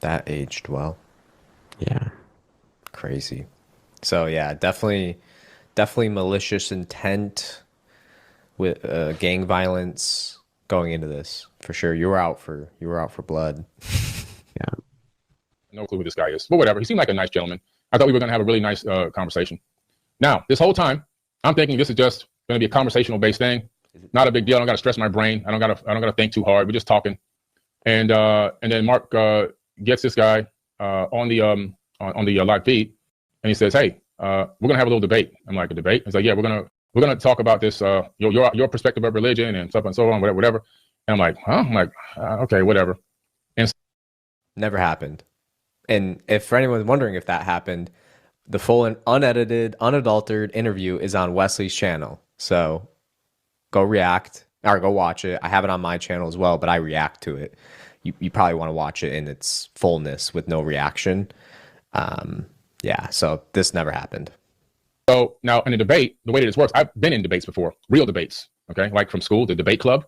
That aged well. Yeah. Crazy. So yeah, definitely malicious intent with gang violence going into this for sure. You were out for blood. Yeah. No clue who this guy is, but whatever. He seemed like a nice gentleman. I thought we were going to have a really nice conversation. Now, this whole time, I'm thinking this is just going to be a conversational based thing. Not a big deal. I don't got to stress my brain. I don't got to think too hard. We're just talking. And then Mark gets this guy on the live feed, and he says, "Hey, we're gonna have a little debate." I'm like, "A debate?" He's like, "Yeah, we're gonna talk about this your perspective of religion and stuff and so on, whatever." And I'm like, "Huh?" I'm like, "Okay, whatever." And Never happened. And if for anyone wondering if that happened, the full and unedited, unadulterated interview is on Wesley's channel. So go react or go watch it. I have it on my channel as well, but I react to it. You probably want to watch it in its fullness with no reaction. Yeah, so this never happened. so now in a debate, the way that this works, I've been in debates before, real debates. Okay, like from school, the debate club.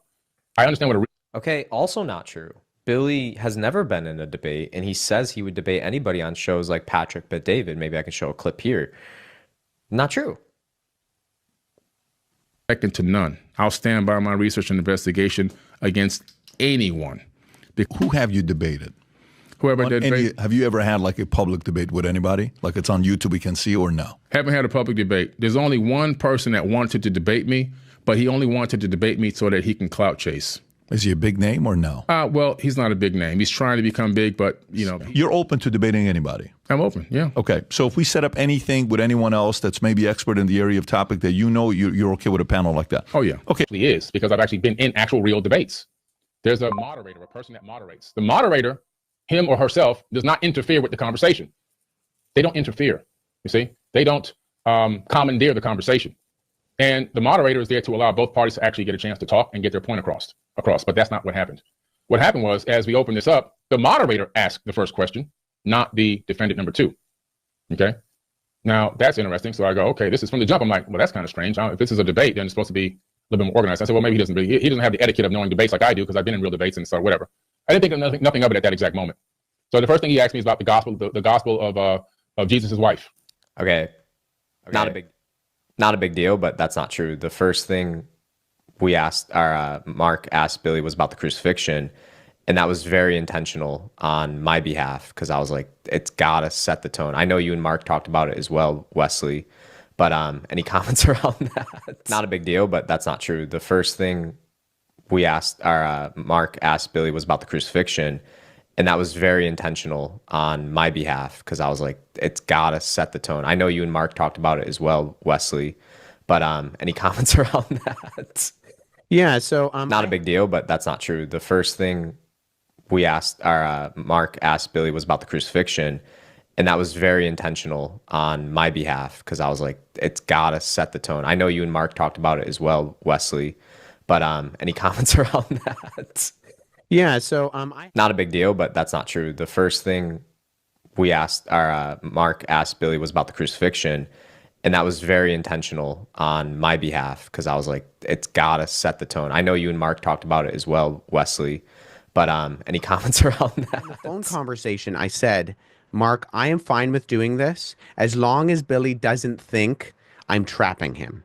I understand what a Okay, also not true. Billy has never been in a debate, and he says he would debate anybody on shows like Patrick Bet David. Maybe I can show a clip here. Not true. second to none. I'll stand by my research and investigation against anyone. Who have you debated? Whoever On did any, debate, have you ever had like a public debate with anybody? Like it's on YouTube, we can see, or no? haven't had a public debate. There's only one person that wanted to debate me, but he only wanted to debate me so that he can clout chase. Is he a big name or no? Well, he's not a big name. He's trying to become big, but You're open to debating anybody. I'm open. Yeah. Okay, so if we set up anything with anyone else that's maybe expert in the area of topic that you know, you're okay with a panel like that. Oh yeah. Okay. He is because I've actually been in actual real debates. There's a moderator, a person that moderates. The moderator, him or herself, does not interfere with the conversation. They don't interfere. You see, they don't commandeer the conversation. And the moderator is there to allow both parties to actually get a chance to talk and get their point across. But that's not what happened. What happened was, as we opened this up, the moderator asked the first question, not the defendant number two. Okay. Now that's interesting. So I go, okay, this is from the jump. I'm like, well, that's kind of strange. If this is a debate, then it's supposed to be a little bit more organized. I said, well, maybe he doesn't have the etiquette of knowing debates like I do because I've been in real debates and so whatever. I didn't think of nothing of it at that exact moment. So the first thing he asked me is about the gospel of Jesus' wife. Okay, not a big deal, but that's not true. The first thing we asked, or Mark asked Billy, was about the crucifixion, and that was very intentional on my behalf because I was like, it's gotta set the tone. I know you and Mark talked about it as well, Wesley, but any comments around that? Not a big deal, but that's not true. The first thing we asked, or Mark asked Billy, was about the crucifixion, and that was very intentional on my behalf because I was like, it's gotta set the tone. I know you and Mark talked about it as well, Wesley, but any comments around that? Yeah. So Not a big deal, but that's not true. The first thing we asked, or Mark asked Billy, was about the crucifixion, and that was very intentional on my behalf because I was like, it's gotta set the tone. I know you and Mark talked about it as well, Wesley, but any comments around that? yeah. So I Not a big deal, but that's not true. The first thing we asked, or Mark asked Billy, was about the crucifixion, and that was very intentional on my behalf because I was like, it's gotta set the tone. I know you and Mark talked about it as well, Wesley, but any comments around that? phone conversation, I said, Mark, I am fine with doing this as long as Billy doesn't think I'm trapping him.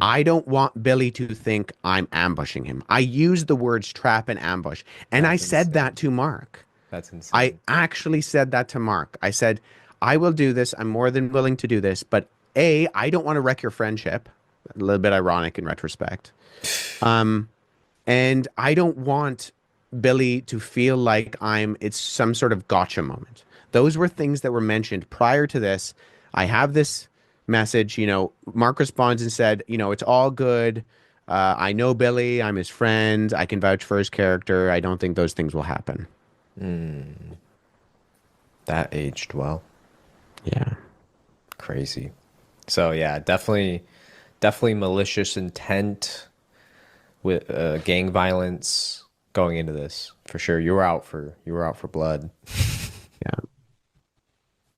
I don't want Billy to think I'm ambushing him. I used the words trap and ambush, and I That's said that insane. to Mark. That's insane. I actually said that to Mark. I said, I will do this. I'm more than willing to do this, but I don't want to wreck your friendship. A little bit ironic in retrospect. And I don't want Billy to feel like it's some sort of gotcha moment. Those were things that were mentioned prior to this. I have this message, Mark responds and said, it's all good. I know Billy, I'm his friend. I can vouch for his character. I don't think those things will happen. That aged well. Yeah. Crazy. So yeah, definitely malicious intent with gang violence going into this for sure. You were out for blood.